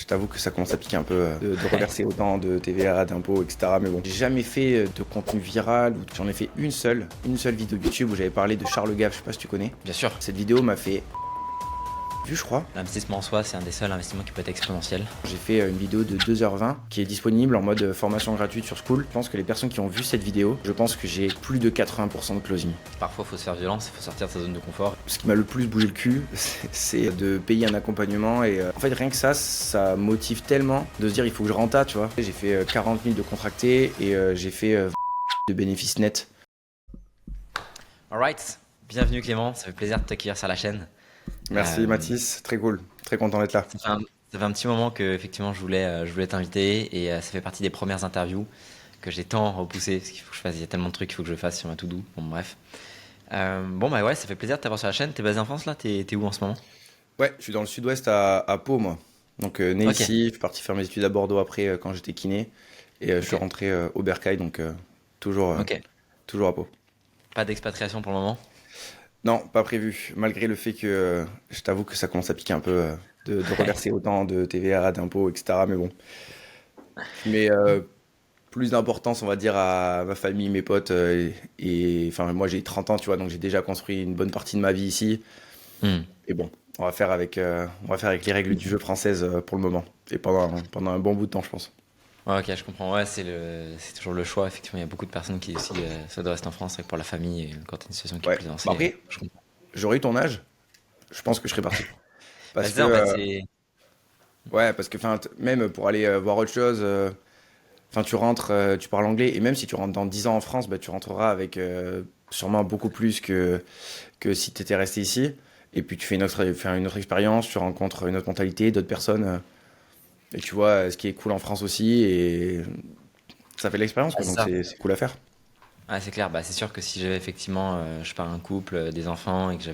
Je t'avoue que ça commence à piquer un peu de reverser autant de TVA, d'impôts, etc. Mais bon, j'ai jamais fait de contenu viral. J'en ai fait une seule vidéo YouTube où j'avais parlé de Charles Gave, je sais pas si tu connais. Bien sûr. Cette vidéo m'a fait vu, je crois. L'investissement en soi, c'est un des seuls investissements qui peut être exponentiel. J'ai fait une vidéo de 2h20 qui est disponible en mode formation gratuite sur School. Je pense que les personnes qui ont vu cette vidéo, je pense que j'ai plus de 80% de closing. Parfois, il faut se faire violence, il faut sortir de sa zone de confort. Ce qui m'a le plus bougé le cul, c'est de payer un accompagnement et en fait rien que ça motive tellement de se dire il faut que je renta, tu vois. J'ai fait 40 000 de contractés et j'ai fait de bénéfices nets. Alright, bienvenue Clément, ça fait plaisir de t'accueillir sur la chaîne. Merci Mathis, très cool, très content d'être là. Ça fait un petit moment que effectivement je voulais t'inviter et ça fait partie des premières interviews que j'ai tant repoussé parce qu'il faut que je fasse, il y a tellement de trucs qu'il faut que je fasse sur ma to-do. Bon bref. Bon bah ouais, ça fait plaisir de t'avoir sur la chaîne. T'es basé en France là? T'es où en ce moment? Ouais, je suis dans le sud-ouest à Pau moi. Donc né Ok, ici, je suis parti faire mes études à Bordeaux après quand j'étais kiné et je suis ok, rentré au Bercail donc toujours, ok. toujours à Pau. Pas d'expatriation pour le moment? Non, pas prévu. Malgré le fait que je t'avoue que ça commence à piquer un peu de reverser autant de TVA, d'impôts, etc. Mais bon, je mets plus d'importance, on va dire, à ma famille, mes potes. Enfin, moi, j'ai 30 ans, tu vois, donc j'ai déjà construit une bonne partie de ma vie ici. Hmm. Et bon, on va faire avec les règles du jeu françaises pour le moment. Et pendant un bon bout de temps, je pense. Ouais, ok, je comprends. Ouais, c'est toujours le choix. Effectivement, il y a beaucoup de personnes qui aussi souhaitent rester en France, c'est vrai que pour la famille, et quand t'as une situation qui est Ouais. plus avancée, Bon, après, je comprends. j'aurais eu ton âge, je pense que je serais parti. Bah, Parce c'est que, ça, en fait, c'est. ouais, parce que, enfin, même pour aller voir autre chose. Enfin, tu rentres, tu parles anglais, et même si tu rentres dans 10 ans en France, bah, tu rentreras avec sûrement beaucoup plus que si tu étais resté ici. Et puis tu fais une autre expérience, tu rencontres une autre mentalité, d'autres personnes, et tu vois ce qui est cool en France aussi, et ça fait de l'expérience, Ah, quoi, c'est donc ça. c'est cool à faire. Ah, c'est clair. Bah, c'est sûr que si j'avais effectivement, je pars un couple, des enfants et que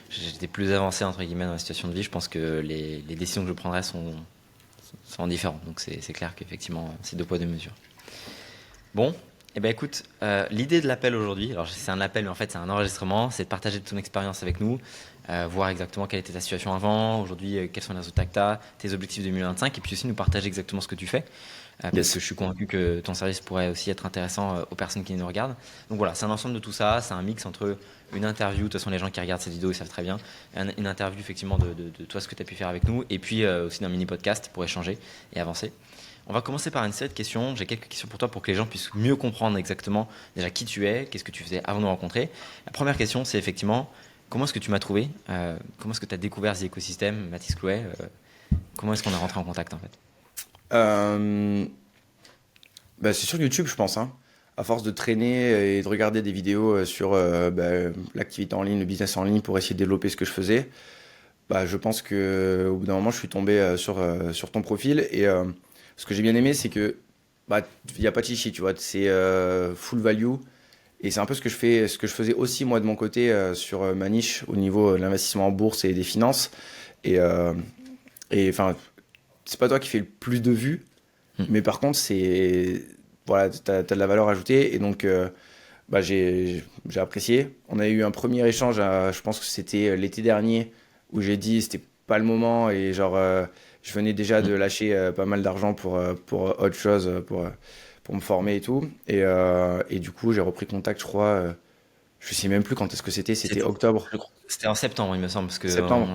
j'étais plus avancé entre guillemets dans la situation de vie, je pense que les décisions que je prendrais sont différentes. Donc c'est clair qu'effectivement, c'est deux poids deux mesures. Bon, eh ben écoute, l'idée de l'appel aujourd'hui, alors c'est un appel, mais en fait c'est un enregistrement, c'est de partager ton expérience avec nous, voir exactement quelle était ta situation avant, aujourd'hui quels sont les résultats que tu as, tes objectifs 2025, et puis aussi nous partager exactement ce que tu fais, parce que Yes. je suis convaincu que ton service pourrait aussi être intéressant aux personnes qui nous regardent. Donc voilà, c'est un ensemble de tout ça, c'est un mix entre une interview, de toute façon les gens qui regardent cette vidéo ils savent très bien, une interview effectivement de toi, ce que tu as pu faire avec nous, et puis aussi d'un mini podcast pour échanger et avancer. On va commencer par une série de questions. J'ai quelques questions pour toi pour que les gens puissent mieux comprendre exactement déjà qui tu es, qu'est-ce que tu faisais avant de nous rencontrer. La première question, c'est effectivement comment est-ce que tu m'as trouvé, comment est-ce que tu as découvert The Ecosystem, Mathis Clouet, comment est-ce qu'on est rentré en contact en fait. Euh, Bah, c'est sur YouTube, je pense, hein. À force de traîner et de regarder des vidéos sur l'activité en ligne, le business en ligne pour essayer de développer ce que je faisais, bah, je pense que au bout d'un moment, je suis tombé sur ton profil et ce que j'ai bien aimé, c'est que bah, il y a pas de chichi, tu vois, c'est full value et c'est un peu ce que je faisais aussi moi de mon côté sur ma niche au niveau de l'investissement en bourse et des finances et enfin, c'est pas toi qui fais le plus de vues, Hmm. mais par contre, voilà, t'as de la valeur ajoutée et donc bah, j'ai apprécié. On a eu un premier échange, je pense que c'était l'été dernier, où j'ai dit c'était pas le moment et genre je venais déjà Hmm. de lâcher pas mal d'argent pour autre chose, pour me former et tout. Et du coup, j'ai repris contact, je crois, je sais même plus quand est-ce que c'était C'était, octobre, je crois, c'était en septembre, il me semble, parce que septembre.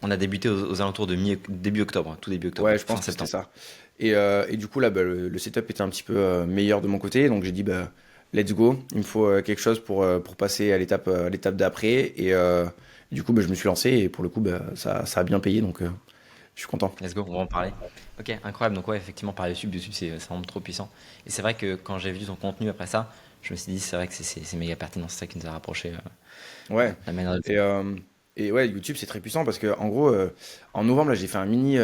on a débuté aux alentours de début octobre, tout début octobre, Ouais, ouais, je fin pense que c'était septembre. ça. Et du coup, là, bah, le setup était un petit peu meilleur de mon côté. Donc, j'ai dit, bah, let's go. Il me faut quelque chose pour passer à l'étape d'après. Du coup, bah, je me suis lancé. Et pour le coup, bah, ça a bien payé. Donc, je suis content. Let's go, on va en parler. Ok, incroyable. Donc ouais, effectivement, par YouTube, c'est vraiment trop puissant. Et c'est vrai que quand j'ai vu ton contenu après ça, je me suis dit, c'est vrai que c'est méga pertinent. C'est ça qui nous a rapprochés, Ouais. la manière de Et, faire. euh, et ouais, YouTube, c'est très puissant parce que, en gros, en novembre, là, j'ai fait un mini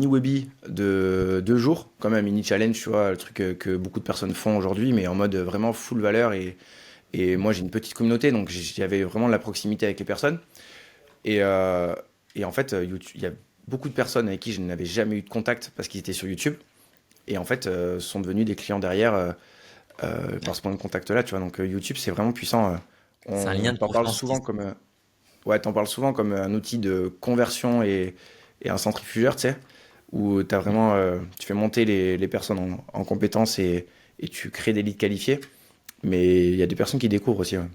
webi de 2 jours. Comme un mini challenge, tu vois, le truc que beaucoup de personnes font aujourd'hui, mais en mode vraiment full valeur. Et moi, j'ai une petite communauté. Donc, j'avais vraiment de la proximité avec les personnes. Et, euh, et en fait, YouTube, il y a beaucoup de personnes avec qui je n'avais jamais eu de contact parce qu'ils étaient sur YouTube. Et en fait, sont devenus des clients derrière par ce point de contact-là, tu vois. Donc YouTube, c'est vraiment puissant. C'est un lien On de t'en parle confiance qui. souvent comme, ouais, t'en parles souvent comme un outil de conversion et un centrifugeur, tu sais. où tu fais monter les personnes en compétences et tu crées des leads qualifiés. Mais il y a des personnes qui découvrent aussi. Ouais.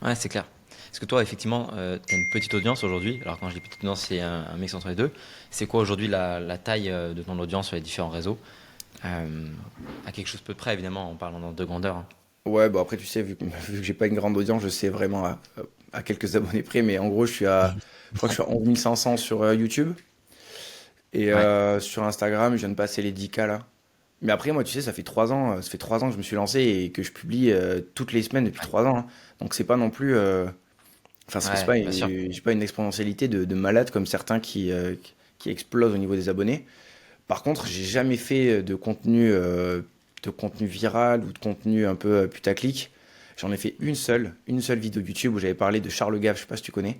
Ouais, c'est clair. Parce que toi, effectivement, tu as une petite audience aujourd'hui. Alors, quand je dis petite audience, c'est un mix entre les deux. C'est quoi aujourd'hui la taille de ton audience sur les différents réseaux? Euh, à quelque chose peu près, évidemment, en parlant de grandeur, hein. Ouais, bon après tu sais, vu que j'ai pas une grande audience, je sais vraiment à quelques abonnés près, mais en gros je crois que je suis à 11 500 sur YouTube et Ouais, sur Instagram, je viens de passer les 10K là. Mais après moi tu sais, ça fait 3 ans que je me suis lancé et que je publie toutes les semaines depuis 3 ans, hein. Donc c'est pas non plus, enfin c'est ouais, pas, bien sûr. j'ai pas une exponentialité de malade comme certains qui explosent au niveau des abonnés. Par contre, j'ai jamais fait de contenu viral ou de contenu un peu putaclic. J'en ai fait une seule vidéo YouTube où j'avais parlé de Charles Gave, je sais pas si tu connais,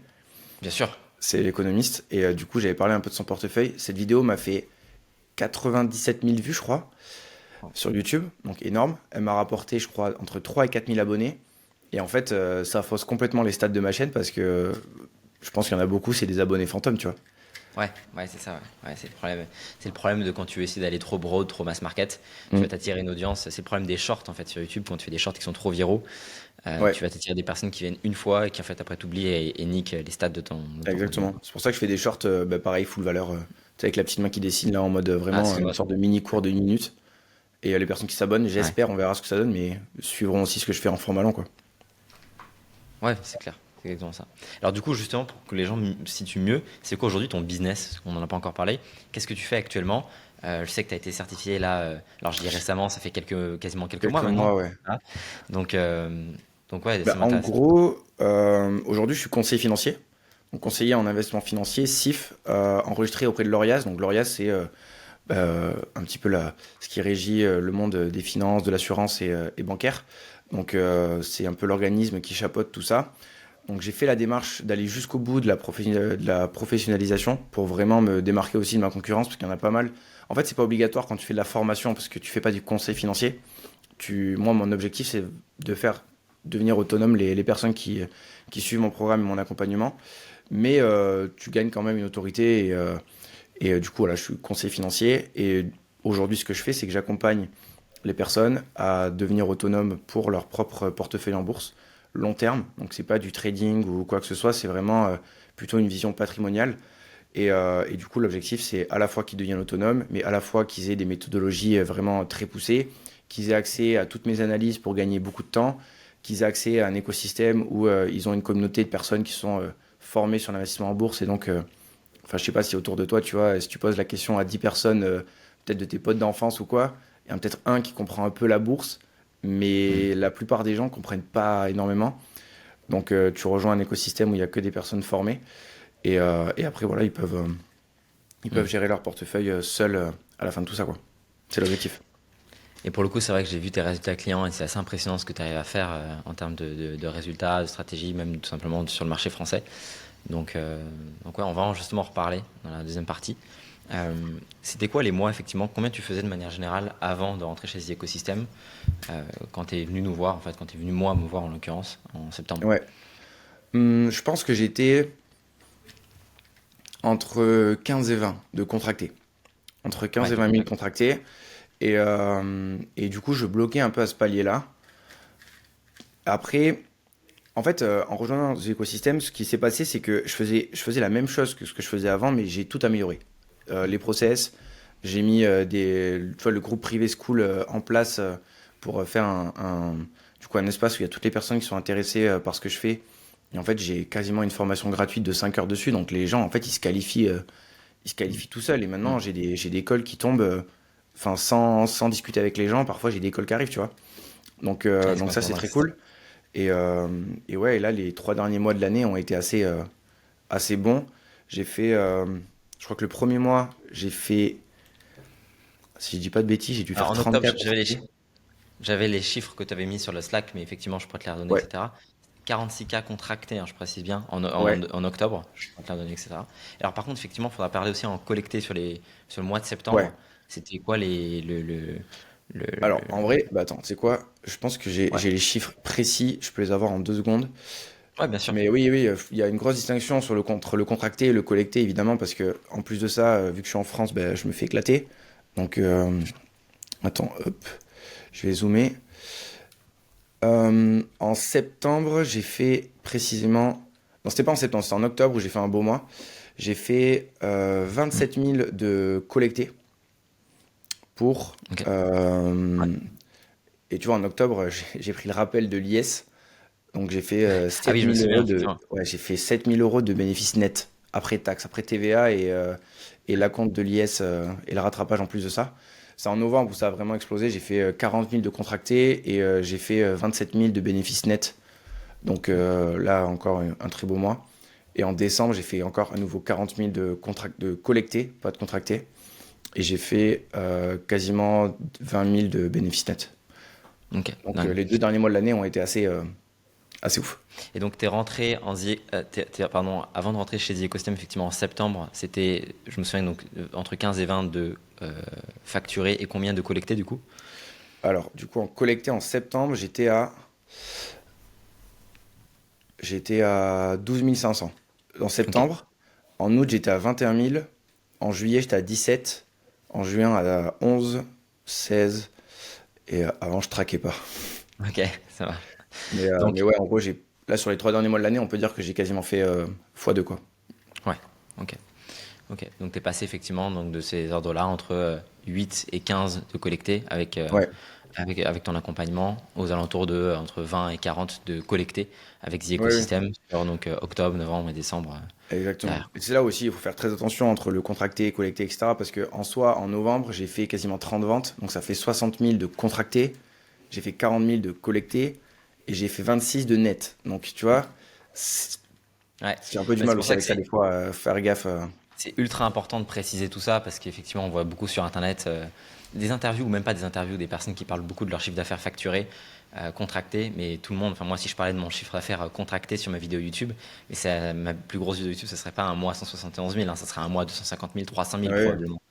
Bien sûr. c'est l'économiste, et du coup j'avais parlé un peu de son portefeuille. Cette vidéo m'a fait 97 000 vues, je crois, sur YouTube, donc énorme. Elle m'a rapporté, je crois, entre 3 et 4 000 abonnés. Et en fait, ça fausse complètement les stats de ma chaîne parce que je pense qu'il y en a beaucoup, c'est des abonnés fantômes, tu vois. Ouais, ouais, c'est ça. Ouais. Ouais, c'est le problème. C'est le problème de quand tu essaies d'aller trop broad, trop mass market. Tu Mm. vas t'attirer une audience. C'est le problème des shorts en fait sur YouTube. Quand tu fais des shorts qui sont trop viraux, Ouais, tu vas t'attirer des personnes qui viennent une fois et qui en fait après t'oublient et niquent les stats de ton contenu. exactement. C'est pour ça que je fais des shorts, bah, pareil, full valeur, tu sais, avec la petite main qui dessine là en mode Ah, vraiment une excuse-moi. sorte de mini cours de 1 minute. Et les personnes qui s'abonnent, Ouais, j'espère, on verra ce que ça donne, mais suivront aussi ce que je fais en format long, quoi. ouais, c'est clair. C'est exactement ça. Alors du coup, justement, pour que les gens me situent mieux, c'est quoi aujourd'hui ton business? On n'en a pas encore parlé. Qu'est-ce que tu fais actuellement? Je sais que tu as été certifié là, alors je dis récemment, ça fait quasiment quelques mois Quelques maintenant. mois, ouais. Hein. Donc, euh, donc ouais, ça Bah, en m'intéresse. gros, aujourd'hui, je suis conseiller financier. Donc, conseiller en investissement financier, CIF, enregistré auprès de l'ORIAS. Donc, l'ORIAS, c'est un petit peu ce qui régit le monde des finances, de l'assurance et bancaire. Donc, c'est un peu l'organisme qui chapeaute tout ça. Donc, j'ai fait la démarche d'aller jusqu'au bout de la professionnalisation pour vraiment me démarquer aussi de ma concurrence, parce qu'il y en a pas mal. En fait, c'est pas obligatoire quand tu fais de la formation, parce que tu fais pas du conseil financier. Moi, mon objectif, c'est de faire devenir autonome les personnes qui suivent mon programme et mon accompagnement. Mais tu gagnes quand même une autorité et du coup, voilà, je suis conseiller financier. Et aujourd'hui, ce que je fais, c'est que j'accompagne les personnes à devenir autonomes pour leur propre portefeuille en bourse, long terme. Donc, c'est pas du trading ou quoi que ce soit, c'est vraiment plutôt une vision patrimoniale. Et du coup, l'objectif, c'est à la fois qu'ils deviennent autonomes, mais à la fois qu'ils aient des méthodologies vraiment très poussées, qu'ils aient accès à toutes mes analyses pour gagner beaucoup de temps, qu'ils aient accès à un écosystème où ils ont une communauté de personnes qui sont formées sur l'investissement en bourse. Et donc, enfin, je sais pas si autour de toi, tu vois, si tu poses la question à 10 personnes, peut-être de tes potes d'enfance ou quoi, il y en a peut-être un qui comprend un peu la bourse, Hmm. mais la plupart des gens comprennent pas énormément. Donc, tu rejoins un écosystème où il y a que des personnes formées. Et après, voilà, ils Hmm. peuvent gérer leur portefeuille seuls à la fin de tout ça, quoi. C'est l'objectif. Et pour le coup, c'est vrai que j'ai vu tes résultats clients et c'est assez impressionnant ce que tu arrives à faire en termes de résultats, de stratégie, même tout simplement sur le marché français. Donc ouais, on va justement en reparler dans la deuxième partie. Euh, C'était quoi les mois, effectivement, combien tu faisais de manière générale avant de rentrer chez The Ecosystem quand tu es venu nous voir, en fait, quand tu es venu moi me voir en l'occurrence, en septembre? Ouais. Je pense que j'étais entre 15 et 20 de contractés. Entre Ouais, 15 et de 20 000 contact. contractés. Et du coup, je bloquais un peu à ce palier-là. Après, en fait, en rejoignant The Ecosystem, ce qui s'est passé, c'est que je faisais la même chose que ce que je faisais avant, mais j'ai tout amélioré. Les process, j'ai mis tu vois, le groupe privé school en place pour faire du coup, un espace où il y a toutes les personnes qui sont intéressées par ce que je fais. Et en fait, j'ai quasiment une formation gratuite de 5 heures dessus. Donc les gens, en fait, ils se qualifient tout seuls. Et maintenant, Mm. j'ai des calls qui tombent, enfin, sans discuter avec les gens. Parfois, j'ai des calls qui arrivent, tu vois. Ouais, c'est Donc ça, c'est complètement très dingue. cool. Et ouais, et là, les 3 derniers mois de l'année ont été assez bons. J'ai fait, je crois que le premier mois, j'ai fait, si je dis pas de bêtises, j'ai dû Alors, faire en octobre, 34 contractés. j'avais les chiffres que tu avais mis sur le Slack, mais effectivement, je pourrais te les redonner, Ouais, etc. 46K contractés, hein, je précise bien, ouais, en octobre, je pourrais te les redonner, etc. Alors, par contre, effectivement, il faudra parler aussi en collecté sur le mois de ouais. septembre. C'était quoi le- Alors, en vrai, bah attends, tu sais quoi? Je pense que Ouais, j'ai les chiffres précis, je peux les avoir en 2 secondes. Ouais, bien sûr. Mais oui, oui, il y a une grosse distinction entre le contracté et le collecté, évidemment, parce que en plus de ça, vu que je suis en France, ben, je me fais éclater. Donc, attends, hop, je vais zoomer. En septembre, j'ai fait précisément. Non, c'était pas en septembre, c'était en octobre où j'ai fait un beau mois. J'ai fait 27 000 de collectés pour. Ok. Ouais. Et tu vois, en octobre, j'ai pris le rappel de l'IS. Donc j'ai fait Ah oui, 7 je me 000 souviens, euros de. effectivement. Ouais, j'ai fait 7 000 euros de bénéfices nets après taxe, après TVA et l'acompte de l'IS et le rattrapage en plus de ça. C'est en novembre où ça a vraiment explosé. J'ai fait 40 000 de contractés et j'ai fait 27 000 de bénéfices nets. Donc là, encore un très beau mois. Et en décembre, j'ai fait encore à nouveau 40 000 de collectés, pas de contractés. Et j'ai fait quasiment 20 000 de bénéfices nets. Ok, Donc dingue. les 2 derniers mois de l'année ont été assez ouf. Et donc, tu es rentré pardon, avant de rentrer chez The Ecosystem, effectivement, en septembre, c'était, je me souviens, donc, entre 15 et 20 de facturés et combien de collectés du coup? Alors, du coup, en collecté en septembre, j'étais à 12 500. En Ok, septembre, en août, j'étais à 21 000. En juillet, j'étais à 17. En juin, à 11, 16. Et avant, je traquais pas. ok, ça va. Mais Donc, ouais, en gros, là, sur les 3 derniers mois de l'année, on peut dire que j'ai quasiment fait x2, quoi. ouais, ok. Ok, donc tu es passé effectivement donc, de ces ordres-là entre 8 et 15 de collectés Ouais, avec ton accompagnement aux alentours de entre 20 et 40 de collectés avec The ouais, ouais, Ecosystem sur donc, octobre, novembre et décembre exactement. derrière. Et c'est là aussi, il faut faire très attention entre le contracté, collecté, etc. Parce que en soi, en novembre, j'ai fait quasiment 30 ventes. Donc ça fait 60 000 de contractés. J'ai fait 40 000 de collectés. Et j'ai fait 26 de net. Donc tu vois, c'est- Ouais, j'ai un peu du bah, c'est mal pour aussi ça que avec ça des fois, faire gaffe. c'est ultra important de préciser tout ça parce qu'effectivement, on voit beaucoup sur Internet des interviews ou même pas des interviews, des personnes qui parlent beaucoup de leur chiffre d'affaires facturé, contracté, mais tout le monde, enfin moi si je parlais de mon chiffre d'affaires contracté sur ma vidéo YouTube, mais ma plus grosse vidéo YouTube, ce serait pas un mois 171 000, hein, ça serait un mois 250 000, 300 000 Ouais, probablement.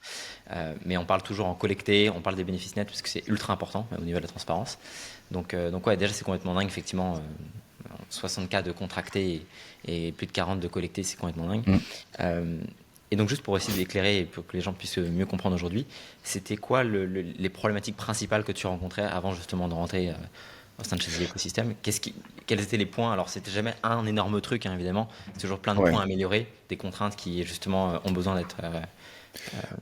Mais on parle toujours en collecté, on parle des bénéfices nets parce que c'est ultra important au niveau de la transparence. Donc ouais, déjà c'est complètement dingue, effectivement, 60K de contracté et plus de 40 de collecté, c'est complètement dingue. Mm. Euh, et donc juste pour essayer d'éclairer et pour que les gens puissent mieux comprendre aujourd'hui, c'était quoi les problématiques principales que tu rencontrais avant justement de rentrer au sein de chez l'écosystème? Quels étaient les points? Alors c'était jamais un énorme truc, hein, évidemment, c'est toujours plein de Ouais. points à améliorer, des contraintes qui justement ont besoin d'être...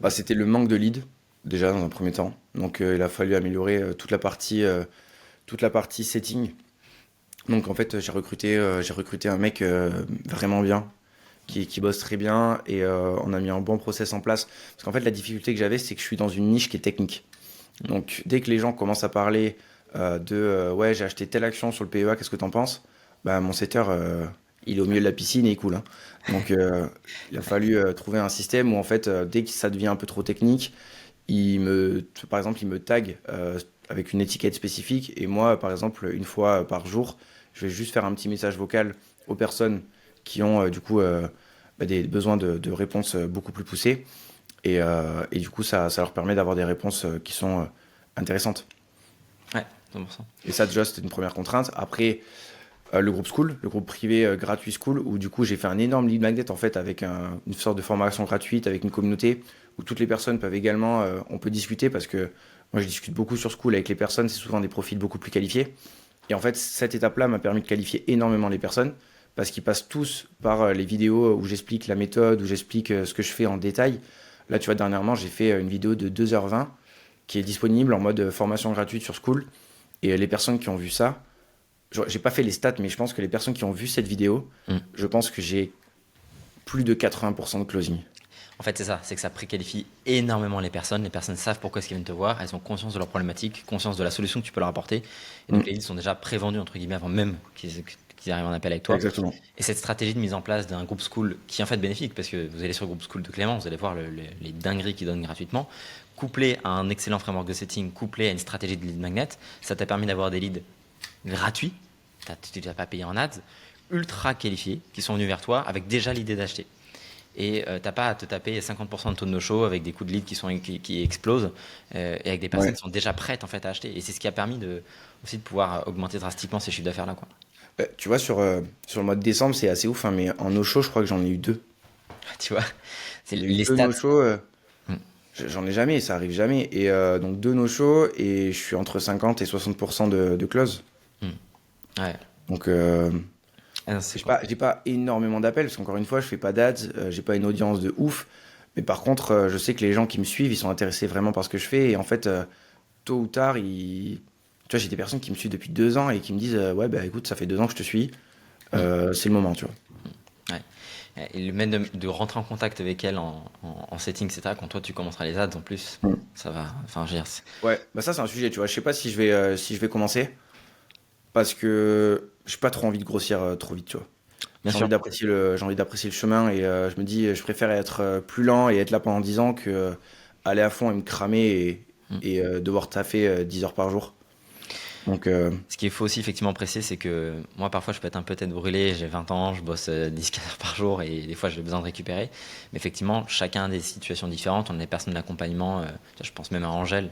Bah, c'était le manque de lead, déjà dans un premier temps. Donc il a fallu améliorer toute la partie setting. Donc en fait, j'ai recruté un mec vraiment bien, qui bosse très bien et on a mis un bon process en place. Parce qu'en fait, la difficulté que j'avais, c'est que je suis dans une niche qui est technique. Donc dès que les gens commencent à parler ouais, j'ai acheté telle action sur le PEA, qu'est-ce que t'en penses? Bah mon setter, il est au milieu de la piscine et il coule, hein. Donc il a fallu trouver un système où en fait, dès que ça devient un peu trop technique, par exemple, il me tag avec une étiquette spécifique et moi, par exemple, une fois par jour, je vais juste faire un petit message vocal aux personnes qui ont du coup bah, des besoins de réponses beaucoup plus poussées et du coup, ça leur permet d'avoir des réponses qui sont intéressantes. Ouais, 100%. Et ça, déjà, c'était une première contrainte. Après, le groupe School, le groupe privé gratuit School, où du coup, j'ai fait un énorme lead magnet en fait avec une sorte de formation gratuite, avec une communauté où toutes les personnes peuvent également, on peut discuter parce que moi, je discute beaucoup sur School avec les personnes, c'est souvent des profils beaucoup plus qualifiés. Et en fait, cette étape-là m'a permis de qualifier énormément les personnes parce qu'ils passent tous par les vidéos où j'explique la méthode, où j'explique ce que je fais en détail. Là, tu vois, dernièrement, j'ai fait une vidéo de 2h20 qui est disponible en mode formation gratuite sur School. Et les personnes qui ont vu ça, j'ai pas fait les stats, mais je pense que les personnes qui ont vu cette vidéo, Mm. je pense que j'ai plus de 80% de closing. En fait, c'est ça, c'est que ça préqualifie énormément les personnes. Les personnes savent pourquoi est-ce qu'elles viennent te voir, elles ont conscience de leurs problématiques, conscience de la solution que tu peux leur apporter. Et donc, Mm, les leads sont déjà prévendus, entre guillemets, avant même qu'ils arrivent en appel avec toi. exactement. Et cette stratégie de mise en place d'un groupe school qui est en fait bénéfique, parce que vous allez sur le groupe school de Clément, vous allez voir les dingueries qu'ils donnent gratuitement, couplé à un excellent framework de setting, couplé à une stratégie de lead magnet, ça t'a permis d'avoir des leads gratuits, tu n'as pas payé en ads, ultra qualifiés, qui sont venus vers toi avec déjà l'idée d'acheter. Et t'as pas à te taper 50% de taux de no-show avec des coûts de lead qui explosent et avec des personnes Ouais. qui sont déjà prêtes en fait à acheter. Et c'est ce qui a permis aussi de pouvoir augmenter drastiquement ces chiffres d'affaires là, quoi. Tu vois, sur le mois de décembre, c'est assez ouf, hein, mais en no-show, je crois que j'en ai eu deux. Tu vois, c'est J'ai eu les deux stats. no-show, Mm, j'en ai jamais, ça arrive jamais. Et donc deux no-show, et je suis entre 50 et 60% de close. mm. Ouais. Donc, Ah non, c'est j'ai pas énormément d'appels, parce qu'encore une fois, je fais pas d'ads, j'ai pas une audience de ouf. Mais par contre, je sais que les gens qui me suivent, ils sont intéressés vraiment par ce que je fais. Et en fait, tôt ou tard, tu vois, j'ai des personnes qui me suivent depuis 2 ans et qui me disent ouais, bah écoute, ça fait 2 ans que je te suis, Mm, c'est le moment, tu vois. ouais. Et le même de rentrer en contact avec elle en setting, etc. Quand toi tu commenceras les ads en plus, Mm. ça va. Enfin, je veux dire, Ouais, bah ça, c'est un sujet, tu vois. Je sais pas si je vais commencer, parce que j'ai pas trop envie de grossir trop vite, tu vois. bien sûr. J'ai envie d'apprécier le chemin et je me dis, je préfère être plus lent et être là pendant 10 ans que aller à fond et me cramer Mm. et devoir taffer 10 heures par jour. Donc, Ce qu'il faut aussi effectivement préciser, c'est que moi parfois je peux être un peu tête brûlée, j'ai 20 ans, je bosse 10-15 heures par jour et des fois j'ai besoin de récupérer. Mais effectivement, chacun a des situations différentes, on a des personnes d'accompagnement, je pense même à Angèle,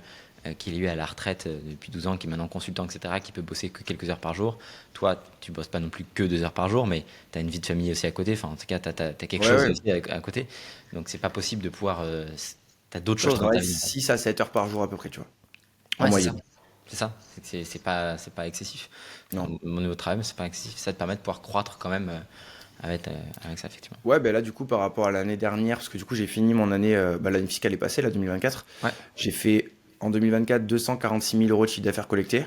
qui est lui à la retraite depuis 12 ans, qui est maintenant consultant, etc., qui peut bosser que quelques heures par jour. Toi, tu bosses pas non plus que 2 heures par jour, mais tu as une vie de famille aussi à côté, enfin en tout cas tu as quelque ouais, chose ouais. aussi à côté. Donc c'est pas possible de pouvoir... tu as d'autres Bah, je choses dans ta travaille vie en fait. 6 à 7 heures par jour à peu près, tu vois, en Ouais, c'est ça. moyenne. C'est ça. C'est pas excessif. Non. Mon niveau de travail, mais c'est pas excessif. Ça te permet de pouvoir croître quand même avec ça, effectivement. Ouais, ben là, du coup, par rapport à l'année dernière, parce que du coup, j'ai fini mon année, l'année fiscale est passée, là, 2024. Ouais, J'ai fait en 2024 246 000 euros de chiffre d'affaires collecté.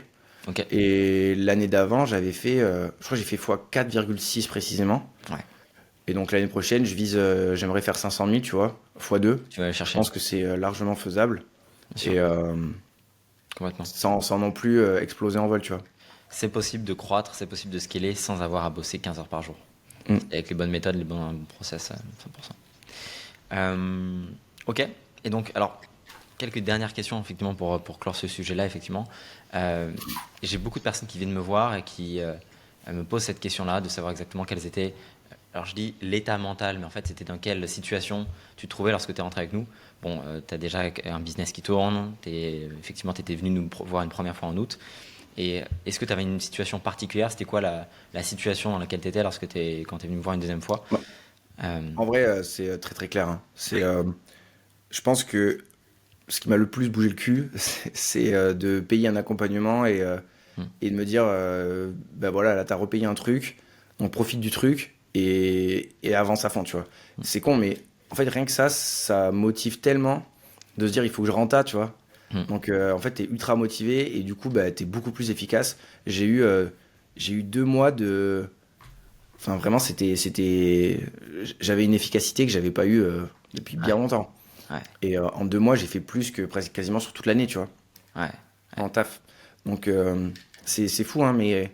ok. Et l'année d'avant, je crois que j'ai fait x 4,6 précisément. Ouais, Et donc l'année prochaine, j'aimerais faire 500 000, tu vois, x 2. tu vas aller Je chercher, pense que c'est largement faisable. bien sûr, Et complètement. sans non plus exploser en vol, tu vois. C'est possible de croître, c'est possible de scaler sans avoir à bosser 15 heures par jour. Mm. Et avec les bonnes méthodes, les bons process, 100%. Ok. Et donc, alors, quelques dernières questions, effectivement, pour clore ce sujet-là, effectivement. J'ai beaucoup de personnes qui viennent me voir et qui me posent cette question-là, de savoir exactement quelles étaient. Alors, je dis l'état mental, mais en fait, c'était dans quelle situation tu te trouvais lorsque tu es rentré avec nous. Bon, tu as déjà un business qui tourne, effectivement, tu étais venu nous voir une première fois en août. Et est-ce que tu avais une situation particulière? C'était quoi la situation dans laquelle tu étais quand tu es venu me voir une deuxième fois? Bah, Euh, en vrai, c'est très très clair, hein. Je pense que ce qui m'a le plus bougé le cul, c'est de payer un accompagnement hmm, et de me dire, bah voilà, là, t'as repayé un truc, donc profite du truc et avance à fond, tu vois. C'est con, mais en fait, rien que ça motive tellement de se dire, il faut que je renta, tu vois. hmm. Donc, en fait, t'es ultra motivé et du coup, bah, t'es beaucoup plus efficace. J'ai eu 2 mois de. Enfin, vraiment, j'avais une efficacité que j'avais pas eu depuis bien Ouais, longtemps. ouais, Et en 2 mois, j'ai fait plus que presque quasiment sur toute l'année, tu vois, ouais, ouais. en taf. Donc, c'est fou, hein, mais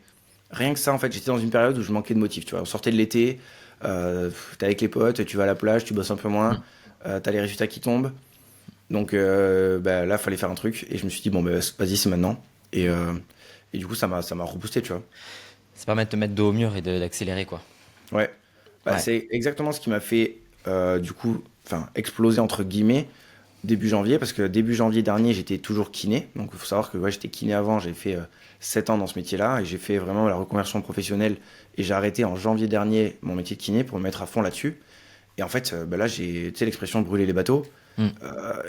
rien que ça, en fait, j'étais dans une période où je manquais de motif, tu vois. On sortait de l'été, t'es avec les potes, tu vas à la plage, tu bosses un peu moins, Hmm. t'as les résultats qui tombent. Donc, bah, là, fallait faire un truc. Et je me suis dit, bon, bah, vas-y, c'est maintenant. Et du coup, ça m'a reboosté, tu vois. Ça permet de te mettre dos au mur et d'accélérer, quoi. Ouais. Bah, Ouais. c'est exactement ce qui m'a fait, du coup, enfin, exploser, entre guillemets, début janvier, parce que début janvier dernier, j'étais toujours kiné. Donc, il faut savoir que ouais, j'étais kiné avant, j'ai fait 7 ans dans ce métier-là, et j'ai fait vraiment la reconversion professionnelle, et j'ai arrêté en janvier dernier mon métier de kiné pour me mettre à fond là-dessus. Et en fait, bah là, tu sais, l'expression brûler les bateaux, Hmm.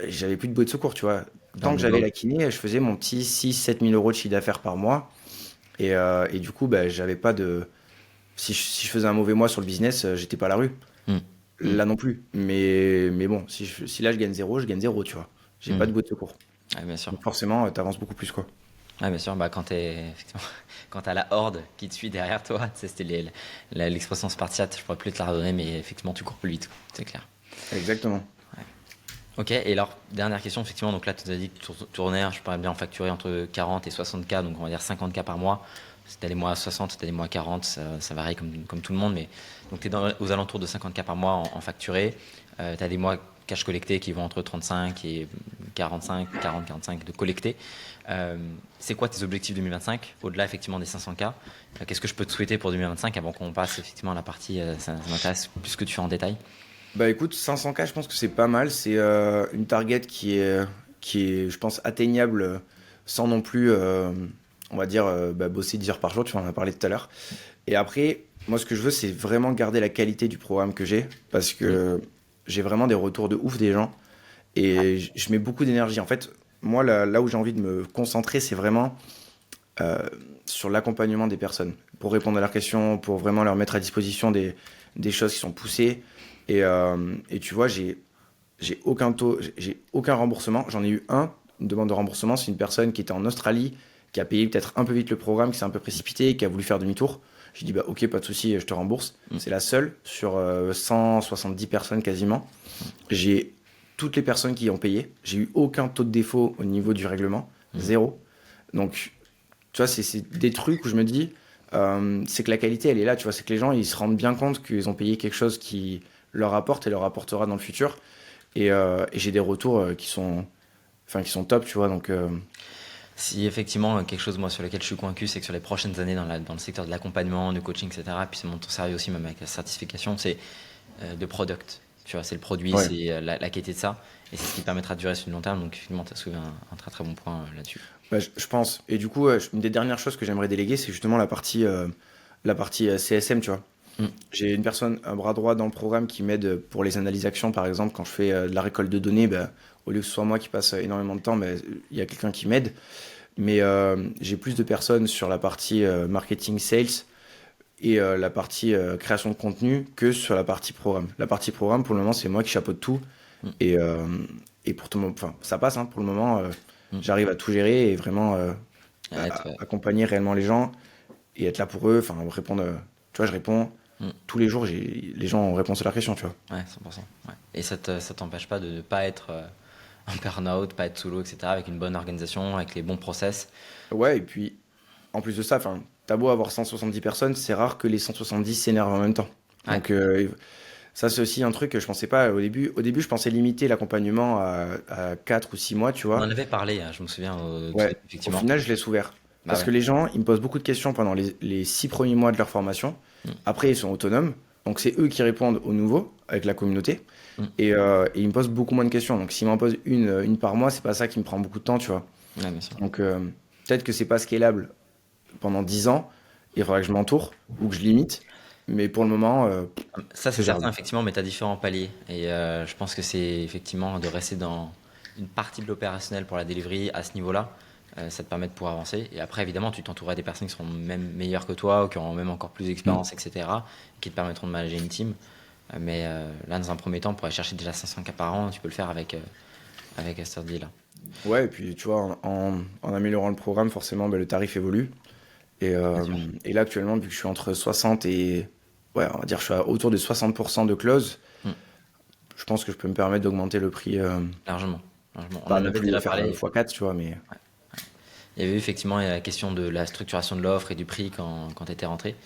j'avais plus de bouée de secours, tu vois. Dans Tant le que j'avais boulot. la kiné, je faisais mon petit 6 000 à 7 000 euros de chiffre d'affaires par mois, et du coup, bah, j'avais pas de. Si je faisais un mauvais mois sur le business, j'étais pas à la rue. Hmm. Hmm. Là non plus. Mais bon, si là je gagne zéro, tu vois. J'ai pas Hmm. de bout de secours. Ouais, bien sûr. Donc forcément, t'avances beaucoup plus, quoi. Ouais, bien sûr. Bah, effectivement, quand t'as la horde qui te suit derrière toi, tu sais, c'était l'expression spartiate, je pourrais plus te la redonner, mais effectivement, tu cours plus vite, quoi. C'est clair. Exactement. Ok, et alors, dernière question, effectivement, donc là, tu as dit que tu tournais, je pourrais bien en facturer entre 40 et 60K, donc on va dire 50K par mois. C'était des mois à 60, c'était des mois à 40, ça varie comme tout le monde, mais donc tu es aux alentours de 50K par mois en facturé. Tu as des mois cash collectés qui vont entre 35 et 45, 40, 45 de collectés. C'est quoi tes objectifs 2025, au-delà effectivement des 500K? Qu'est-ce que je peux te souhaiter pour 2025 avant qu'on passe effectivement à la partie, ça m'intéresse plus que tu fais en détail. Bah écoute, 500K, je pense que c'est pas mal. C'est une target qui est, je pense, atteignable sans non plus on va dire, bosser 10 heures par jour, tu en as parlé tout à l'heure. Et après, moi, ce que je veux, c'est vraiment garder la qualité du programme que j'ai, parce Mm. que j'ai vraiment des retours de ouf des gens, et je mets beaucoup d'énergie. En fait, moi, là où j'ai envie de me concentrer, c'est vraiment euh, sur l'accompagnement des personnes, pour répondre à leurs questions, pour vraiment leur mettre à disposition des choses qui sont poussées. Et tu vois, j'ai aucun taux, j'ai aucun remboursement. J'en ai eu une demande de remboursement. C'est une personne qui était en Australie, qui a payé peut-être un peu vite le programme, qui s'est un peu précipité et qui a voulu faire demi-tour. J'ai dit, bah ok, pas de souci, je te rembourse. Mm. C'est la seule sur 170 personnes quasiment. J'ai toutes les personnes qui ont payé. J'ai eu aucun taux de défaut au niveau du règlement, Mm. zéro. Donc, tu vois, c'est des trucs où je me dis, c'est que la qualité, elle est là. Tu vois, c'est que les gens, ils se rendent bien compte qu'ils ont payé quelque chose qui leur apporte et leur apportera dans le futur. Et j'ai des retours qui sont top, tu vois. Donc, Si effectivement, quelque chose moi sur lequel je suis convaincu, c'est que sur les prochaines années dans le secteur de l'accompagnement, du coaching, etc., puis c'est mon ton sérieux aussi, même avec la certification, c'est de product. Tu vois, c'est le produit, ouais. c'est la qualité de ça, et c'est ce qui permettra de durer sur le long terme. Donc, finalement, tu as soulevé un très très bon point là-dessus. Bah, je pense. Et du coup, une des dernières choses que j'aimerais déléguer, c'est justement la partie CSM, tu vois. Mm. J'ai une personne, un bras droit dans le programme qui m'aide pour les analyses actions, par exemple, quand je fais de la récolte de données, bah, au lieu que ce soit moi qui passe énormément de temps, bah, il y a quelqu'un qui m'aide. Mais j'ai plus de personnes sur la partie marketing, sales et la partie création de contenu que sur la partie programme. La partie programme, pour le moment, c'est moi qui chapeaute tout. Mm. Et, euh, et pour tout le moment, enfin, ça passe, hein, pour le moment, Mm. j'arrive à tout gérer et vraiment À être, accompagner réellement les gens et être là pour eux, enfin, répondre. Tu vois, je réponds mm. tous les jours, les gens ont réponse à leurs questions, tu vois. Ouais, 100%. Ouais. Et ça t'empêche pas de ne pas être en burn-out, pas être sous l'eau, etc., avec une bonne organisation, avec les bons process. Ouais, et puis, en plus de ça, enfin, t'as beau avoir 170 personnes, c'est rare que les 170 s'énervent en même temps. Ouais. Donc, ça, c'est aussi un truc que je pensais pas au début. Au début, je pensais limiter l'accompagnement à 4 ou 6 mois, tu On en vois. avait parlé, hein, je me souviens, tout Ouais, au effectivement. final, je laisse ouvert. Bah Parce ouais. que les gens, ils me posent beaucoup de questions pendant les 6 premiers mois de leur formation. Mm. Après, ils sont autonomes. Donc, c'est eux qui répondent aux nouveaux avec la communauté. Mm. Et ils me posent beaucoup moins de questions. Donc, s'ils m'en posent une par mois, c'est pas ça qui me prend beaucoup de temps, tu vois. Ouais, bien sûr. Donc, peut-être que c'est pas scalable pendant 10 ans. Il faudra que je m'entoure ou que je limite. Mais pour le moment, Ça, c'est c'est certain, gérable. effectivement, mais tu as différents paliers. Et je pense que c'est effectivement de rester dans une partie de l'opérationnel pour la delivery à ce niveau-là. Ça te permet de pouvoir avancer. Et après, évidemment, tu t'entoureras des personnes qui seront même meilleures que toi ou qui auront même encore plus Mm. d'expérience, etc., qui te permettront de manager une team. Mais là, dans un premier temps, pour aller chercher déjà 500 cas par an, tu peux le faire avec Asterdi là. Ouais, et puis tu vois, en améliorant le programme, forcément, bah, le tarif évolue. Et, Bien euh, sûr. et là, actuellement, vu que je suis entre 60 et. Ouais, on va dire, je suis autour de 60% de clause. Mm. Je pense que je peux me permettre d'augmenter le prix. Largement. Largement. On Pas en non avait plus déjà faire parlé. x4, tu vois, mais. Il y avait eu effectivement la question de la structuration de l'offre et du prix quand tu étais rentré.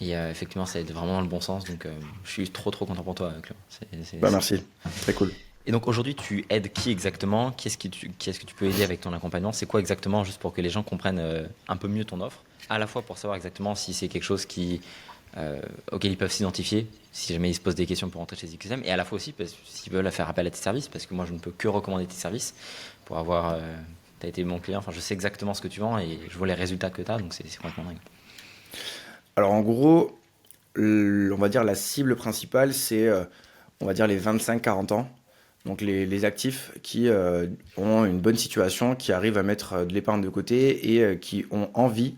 Et effectivement, ça a été vraiment dans le bon sens. Donc, je suis trop, trop content pour toi, Clément. Bah, merci. Très cool. Et donc, aujourd'hui, tu aides qui exactement? Qui est-ce que tu peux aider avec ton accompagnement? C'est quoi exactement, juste pour que les gens comprennent un peu mieux ton offre? À la fois pour savoir exactement si c'est quelque chose auquel ils peuvent s'identifier, si jamais ils se posent des questions pour rentrer chez XM, et à la fois aussi s'ils veulent faire appel à tes services, parce que moi, je ne peux que recommander tes services pour avoir. Tu as été mon client, enfin, je sais exactement ce que tu vends et je vois les résultats que tu as, donc c'est complètement dingue. Alors, en gros, on va dire la cible principale, c'est, on va dire, les 25-40 ans. Donc, les actifs qui ont une bonne situation, qui arrivent à mettre de l'épargne de côté et qui ont envie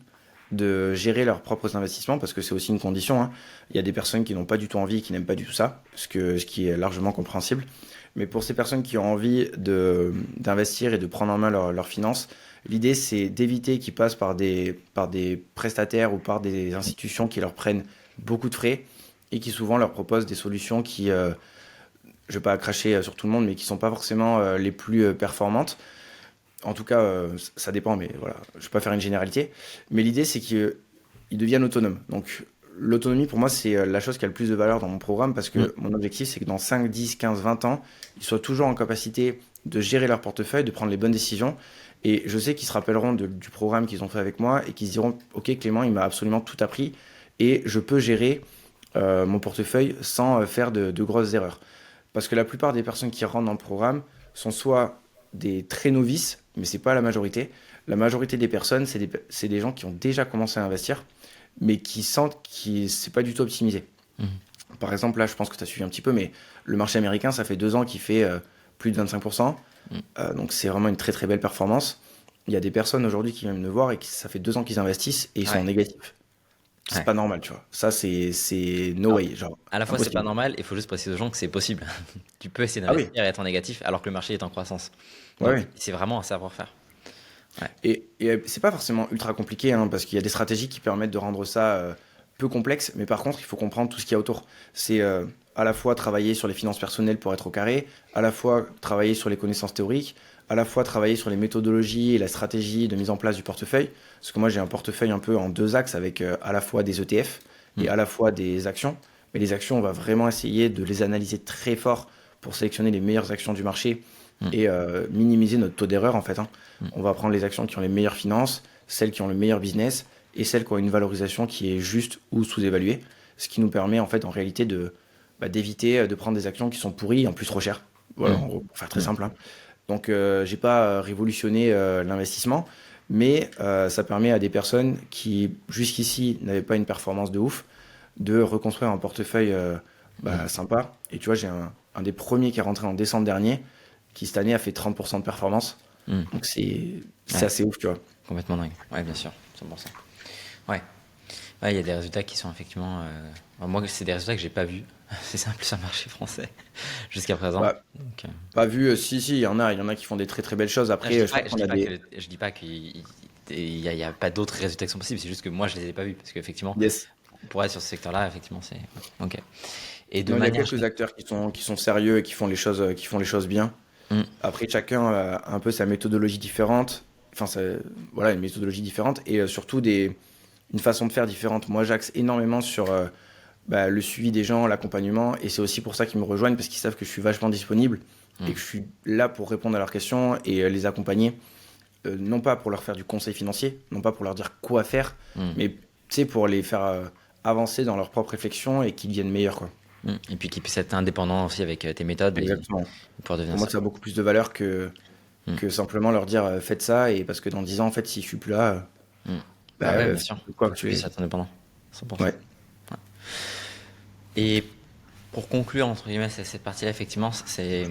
de gérer leurs propres investissements, parce que c'est aussi une condition, hein. Il y a des personnes qui n'ont pas du tout envie, qui n'aiment pas du tout ça, ce qui est largement compréhensible. Mais pour ces personnes qui ont envie d'investir et de prendre en main leurs finances, l'idée c'est d'éviter qu'ils passent par des prestataires ou par des institutions qui leur prennent beaucoup de frais et qui souvent leur proposent des solutions qui, je vais pas cracher sur tout le monde, mais qui sont pas forcément les plus performantes. En tout cas, ça dépend, mais voilà, je vais pas faire une généralité. Mais l'idée, c'est qu'ils deviennent autonomes. Donc, l'autonomie, pour moi, c'est la chose qui a le plus de valeur dans mon programme parce Mm. que mon objectif, c'est que dans 5, 10, 15, 20 ans, ils soient toujours en capacité de gérer leur portefeuille, de prendre les bonnes décisions. Et je sais qu'ils se rappelleront du programme qu'ils ont fait avec moi et qu'ils se diront, OK, Clément, il m'a absolument tout appris et je peux gérer mon portefeuille sans faire de grosses erreurs. Parce que la plupart des personnes qui rentrent dans le programme sont soit des très novices, mais c'est pas la majorité. la majorité des personnes, c'est des gens qui ont déjà commencé à investir, mais qui sentent que c'est pas du tout optimisé. Mhm. Par exemple, là, je pense que tu as suivi un petit peu, mais le marché américain, ça fait 2 ans qu'il fait plus de 25%. Mhm. Donc, c'est vraiment une très, très belle performance. Il y a des personnes aujourd'hui qui viennent me voir et ça fait 2 ans qu'ils investissent et ils sont Ouais. en négatif. C'est Ouais. pas normal, tu vois. Ça, c'est no Alors, way, genre, à la fois, c'est pas impossible. normal, il faut juste préciser aux gens que c'est possible. Tu peux essayer Ah oui, d'investir et être en négatif alors que le marché est en croissance. ouais, Donc, ouais. c'est vraiment un savoir-faire. Ouais. Et c'est pas forcément ultra compliqué, hein, parce qu'il y a des stratégies qui permettent de rendre ça peu complexe, mais par contre, il faut comprendre tout ce qu'il y a autour. C'est à la fois travailler sur les finances personnelles pour être au carré, à la fois travailler sur les connaissances théoriques, à la fois travailler sur les méthodologies et la stratégie de mise en place du portefeuille. Parce que moi, j'ai un portefeuille un peu en 2 axes avec à la fois des ETF et Mm. à la fois des actions. Mais les actions, on va vraiment essayer de les analyser très fort pour sélectionner les meilleures actions du marché Mm. et minimiser notre taux d'erreur en fait, hein. Mm. On va prendre les actions qui ont les meilleures finances, celles qui ont le meilleur business et celles qui ont une valorisation qui est juste ou sous-évaluée. Ce qui nous permet en fait en réalité d'éviter de prendre des actions qui sont pourries et en plus trop chères. Voilà, Mm. en gros, pour faire très Mm. simple, hein. Donc j'ai pas révolutionné l'investissement, mais ça permet à des personnes qui jusqu'ici n'avaient pas une performance de ouf de reconstruire un portefeuille Mm. sympa. Et tu vois, j'ai un des premiers qui est rentré en décembre dernier, qui cette année a fait 30% de performance. Mm. Donc c'est Ouais, assez ouf, tu vois. complètement dingue. Ouais, bien sûr, 100%. Ouais. Ouais, il y a des résultats qui sont effectivement. Moi, c'est des résultats que j'ai pas vus. C'est simple sur le marché français jusqu'à présent. Bah, Donc, pas vu, si, il y en a qui font des très très belles choses. je Après, dis je pense pas, je qu'on dis a pas des. que, je dis pas qu'il y a pas d'autres résultats qui sont possibles. C'est juste que moi, je les ai pas vus parce qu'effectivement, Yes. pour être sur ce secteur-là, effectivement, c'est. Ok. Et de Non, il y a manière quelques générale. acteurs qui sont sérieux et qui font les choses bien. Mm. Après, chacun a un peu sa méthodologie différente. Enfin, voilà, une méthodologie différente et surtout une façon de faire différente. Moi, j'axe énormément sur le suivi des gens, l'accompagnement, et c'est aussi pour ça qu'ils me rejoignent, parce qu'ils savent que je suis vachement disponible et Mm. que je suis là pour répondre à leurs questions et les accompagner, non pas pour leur faire du conseil financier, non pas pour leur dire quoi faire, Mm. mais tu sais, pour les faire avancer dans leur propre réflexion et qu'ils deviennent meilleurs, quoi. Mm. Et puis qu'ils puissent être indépendants aussi avec tes méthodes et Exactement. pouvoir Pour devenir moi, ça. ça a beaucoup plus de valeur que, Mm. que simplement leur dire faites ça, et parce que dans 10 ans, en fait, si je suis plus là, Mm. Bah ouais, bien faites sûr. quoi Faut que que tu tu puisses es. être indépendant. 100%. Ouais. Ouais. Et pour conclure, entre guillemets, cette partie-là, effectivement, c'est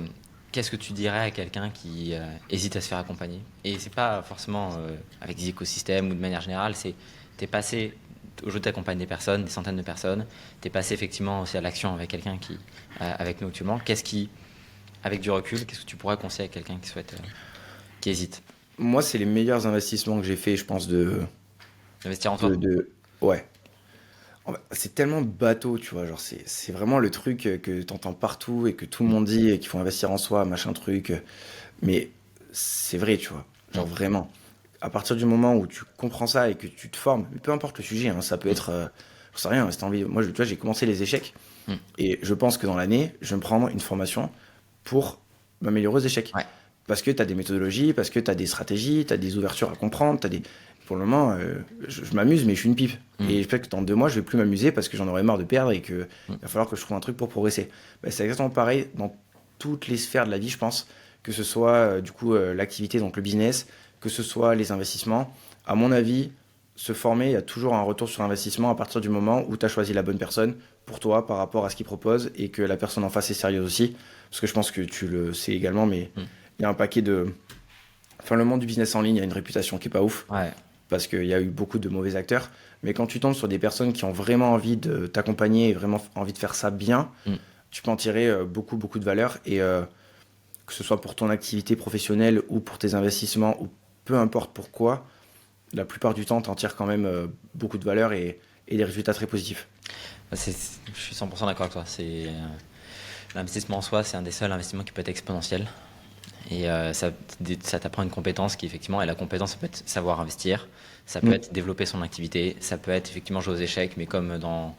qu'est-ce que tu dirais à quelqu'un qui hésite à se faire accompagner? Et c'est pas forcément avec des écosystèmes ou de manière générale, c'est t'es passé, aujourd'hui t'accompagnes des personnes, des centaines de personnes, t'es passé effectivement aussi à l'action avec quelqu'un qui, avec nous actuellement. Avec du recul, qu'est-ce que tu pourrais conseiller à quelqu'un qui souhaite, qui hésite Moi, c'est les meilleurs investissements que j'ai fait, je pense, d'investir en toi? ouais. C'est tellement bateau, tu vois, genre c'est vraiment le truc que t'entends partout et que tout le Mm. monde dit et qu'il faut investir en soi, machin truc. Mais c'est vrai, tu vois, genre Mm. vraiment. À partir du moment où tu comprends ça et que tu te formes, peu importe le sujet, hein, ça peut Mm. être, j'en sais rien, si t'as envie. Moi, tu vois, j'ai commencé les échecs Mm. et je pense que dans l'année, je vais me prendre une formation pour m'améliorer aux échecs. Ouais. Parce que tu as des méthodologies, parce que tu as des stratégies, tu as des ouvertures à comprendre, t'as des. Pour le moment, je m'amuse, mais je suis une pipe. Mm. Et j'espère que dans 2 mois, je vais plus m'amuser parce que j'en aurai marre de perdre et qu'il Mm. va falloir que je trouve un truc pour progresser. C'est exactement pareil dans toutes les sphères de la vie, je pense. Que ce soit du coup l'activité, donc le business, que ce soit les investissements. À mon avis, se former, il y a toujours un retour sur investissement à partir du moment où tu as choisi la bonne personne pour toi par rapport à ce qu'il propose et que la personne en face est sérieuse aussi. Parce que je pense que tu le sais également, mais Mm. il y a un paquet de. Enfin, le monde du business en ligne, il y a une réputation qui est pas ouf Ouais. parce qu'il y a eu beaucoup de mauvais acteurs. Mais quand tu tombes sur des personnes qui ont vraiment envie de t'accompagner et vraiment envie de faire ça bien, Mm. tu peux en tirer beaucoup, beaucoup de valeur. Et que ce soit pour ton activité professionnelle ou pour tes investissements ou peu importe pourquoi, la plupart du temps, tu en tires quand même beaucoup de valeur et des résultats très positifs. Je suis 100% d'accord avec toi. L'investissement en soi, c'est un des seuls investissements qui peut être exponentiel. Et ça t'apprend une compétence qui, effectivement, et la compétence, ça peut être savoir investir, ça peut Mm. être développer son activité, ça peut être effectivement jouer aux échecs, mais comme dans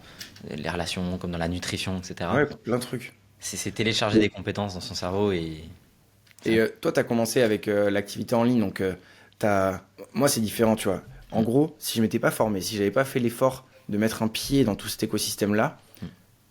les relations, comme dans la nutrition, etc. Ouais, plein de trucs. C'est télécharger des compétences dans son cerveau et. Et toi, tu as commencé avec l'activité en ligne, donc moi, c'est différent, tu vois. En Mm. gros, si je m'étais pas formé, si j'avais pas fait l'effort de mettre un pied dans tout cet écosystème-là,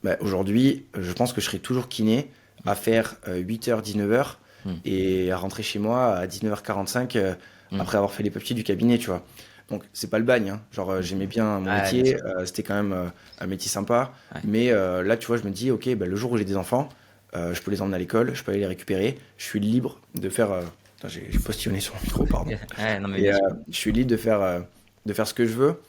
Mm. aujourd'hui, je pense que je serais toujours kiné à faire 8h, 19h, Mm. et à rentrer chez moi à 19h45 Mm. après avoir fait les papiers du cabinet, tu vois. Donc, c'est pas le bagne, hein. Genre, j'aimais bien mon Ouais, bien métier, sûr. c'était quand même un métier sympa. Ouais. Mais là, tu vois, je me dis, ok, bah, le jour où j'ai des enfants, je peux les emmener à l'école, je peux aller les récupérer. Je suis libre de faire. Putain, j'ai postillonné sur mon micro, pardon. Ouais, non, mais Et bien sûr. je suis libre de faire ce que je veux.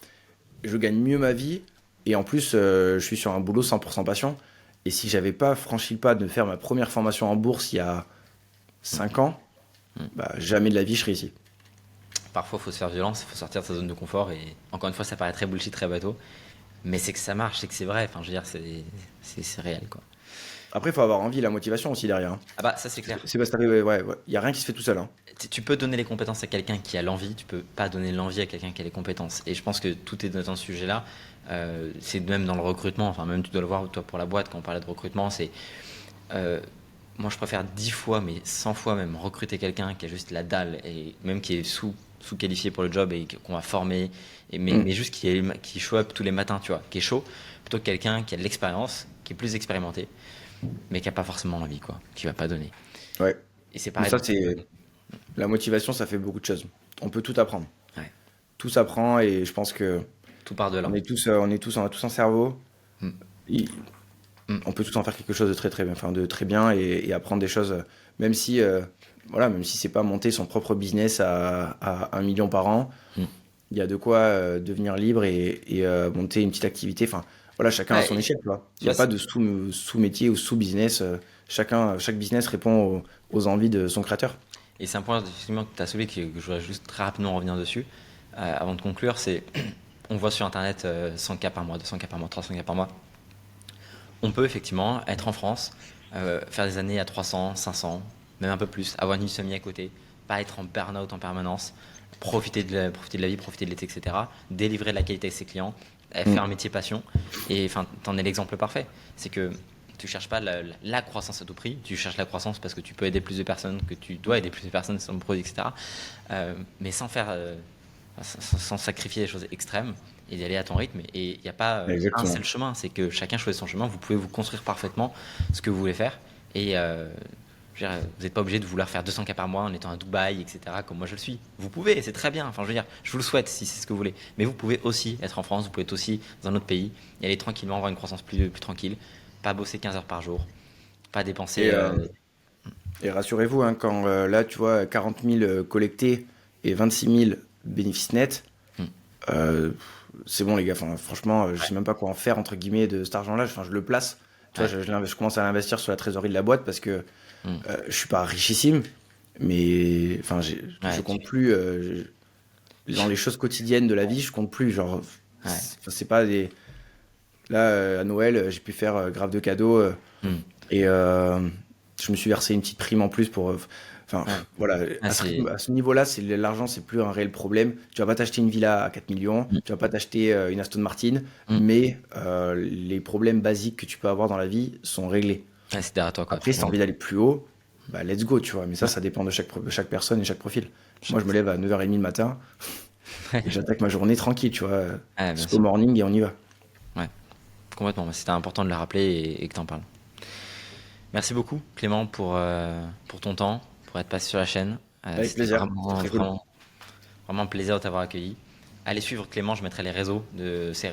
Je gagne mieux ma vie. Et en plus, je suis sur un boulot 100% passion. Et si j'avais pas franchi le pas de faire ma première formation en bourse il y a 5 ans, Mm. bah, jamais de la vie je serais ici. Parfois, il faut se faire violence, il faut sortir de sa zone de confort. Et encore une fois, ça paraît très bullshit, très bateau. Mais c'est que ça marche, c'est que c'est vrai. Enfin, je veux dire, c'est réel, quoi. Après, il faut avoir envie, la motivation aussi derrière, hein. Ah bah, ça, c'est clair. C'est parce que ouais, ouais, ouais. Il y a rien qui se fait tout seul, hein. Tu peux donner les compétences à quelqu'un qui a l'envie, tu peux pas donner l'envie à quelqu'un qui a les compétences. Et je pense que tout est dans ce sujet-là. C'est même dans le recrutement, enfin même tu dois le voir toi pour la boîte quand on parlait de recrutement, c'est moi je préfère 10 fois, mais 100 fois même recruter quelqu'un qui a juste la dalle et même qui est sous-qualifié pour le job et qu'on va former, Mm. mais juste qui show up tous les matins, tu vois, qui est chaud, plutôt que quelqu'un qui a de l'expérience, qui est plus expérimenté, mais qui a pas forcément l'envie, quoi, qui va pas donner. Ouais. Et c'est Mais pareil. ça, c'est la motivation, ça fait beaucoup de choses. On peut tout apprendre. Ouais, Tout s'apprend et je pense que tout part de là. on a tous un cerveau. Mm. Il- Mm. on peut tous en faire quelque chose de très très bien, enfin de très bien et apprendre des choses, même si voilà, même si c'est pas monter son propre business à 1 million par an, Mm. il y a de quoi devenir libre et monter une petite activité. Enfin voilà, chacun a Ouais, son et échelle, tu vois. Il tu n'y a vois, pas de sous-métier ou sous-business. Chaque business répond aux envies de son créateur. et c'est un point effectivement que tu as soulevé que je voudrais juste très rapidement revenir dessus avant de conclure. C'est on voit sur internet 100 cas par mois, 200 cas par mois, 300 cas par mois. On peut effectivement être en France, faire des années à 300, 500, même un peu plus, avoir une vie de famille à côté, pas être en burn-out en permanence, profiter de la vie, profiter de l'été, etc. Délivrer de la qualité à ses clients, faire un Mm. métier passion. Et enfin, t'en es l'exemple parfait. C'est que tu cherches pas la croissance à tout prix, tu cherches la croissance parce que tu peux aider plus de personnes, que tu dois aider plus de personnes sur le produit, etc. Mais sans faire, sans sacrifier des choses extrêmes et d'y aller à ton rythme. Et il n'y a pas un Exactement. seul chemin, c'est que chacun choisit son chemin. Vous pouvez vous construire parfaitement ce que vous voulez faire. Et je veux dire, vous n'êtes pas obligé de vouloir faire 200 cas par mois en étant à Dubaï, etc., comme moi je le suis. Vous pouvez, c'est très bien. Enfin, je veux dire, je vous le souhaite si c'est ce que vous voulez. Mais vous pouvez aussi être en France, vous pouvez être aussi dans un autre pays, y aller tranquillement, avoir une croissance plus tranquille, pas bosser 15 heures par jour, pas dépenser. Et, rassurez-vous, hein, quand là, tu vois, 40 000 collectés et 26 000 bénéfices nets, Hmm. euh, c'est bon, les gars. Enfin, franchement, je sais même pas quoi en faire, entre guillemets, de cet argent-là. Enfin, je le place. Tu vois, Ouais. je commence à l'investir sur la trésorerie de la boîte parce que Hmm. je suis pas richissime, mais enfin, je Ouais, compte plus dans les choses quotidiennes de la vie. Je compte plus. Genre, ouais. c'est pas des. Là, à Noël, j'ai pu faire grave de cadeaux Hmm. et je me suis versé une petite prime en plus pour. Enfin, Ouais. voilà, Ah, à ce niveau-là, l'argent, c'est plus un réel problème. Tu vas pas t'acheter une villa à 4 millions, Hmm. tu vas pas t'acheter une Aston Martin, Hmm. mais les problèmes basiques que tu peux avoir dans la vie sont réglés. Ouais, c'est derrière toi, quoi. Après, si tu as envie d'aller plus haut, bah let's go, tu vois. Mais ça dépend de chaque personne et chaque profil. Moi, je me lève à 9h30 le matin Ouais, et j'attaque ma journée tranquille, tu vois. bien Slow sûr. morning et on y va. Ouais, complètement. C'était important de le rappeler et que tu en parles. Merci beaucoup, Clément, pour ton temps, pour être passé sur la chaîne. Avec C'était plaisir, c'était très cool. vraiment un plaisir de t'avoir accueilli. Allez suivre Clément, je mettrai les réseaux de ses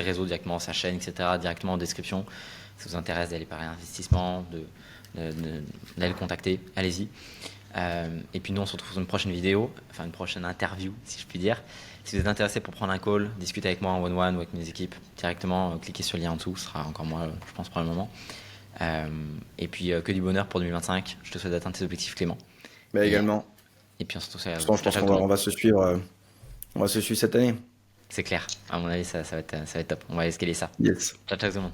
réseaux directement, sa chaîne, etc., directement en description. Si ça vous intéresse d'aller parler d'investissement, d'aller le contacter, allez-y. Et puis nous, on se retrouve dans une prochaine vidéo, enfin une prochaine interview, si je puis dire. Si vous êtes intéressé pour prendre un call, discuter avec moi en one-one ou avec mes équipes, directement, cliquez sur le lien en dessous, ce sera encore moi, je pense, pour le moment. Et puis que du bonheur pour 2025. Je te souhaite d'atteindre tes objectifs, Clément. Mais Et, également, et puis on se retrouve. je pense qu'on va, on va se suivre, on va se suivre cette année. C'est clair. À mon avis, ça va être top. On va escalader ça. Yes. Ciao, ciao tout le monde.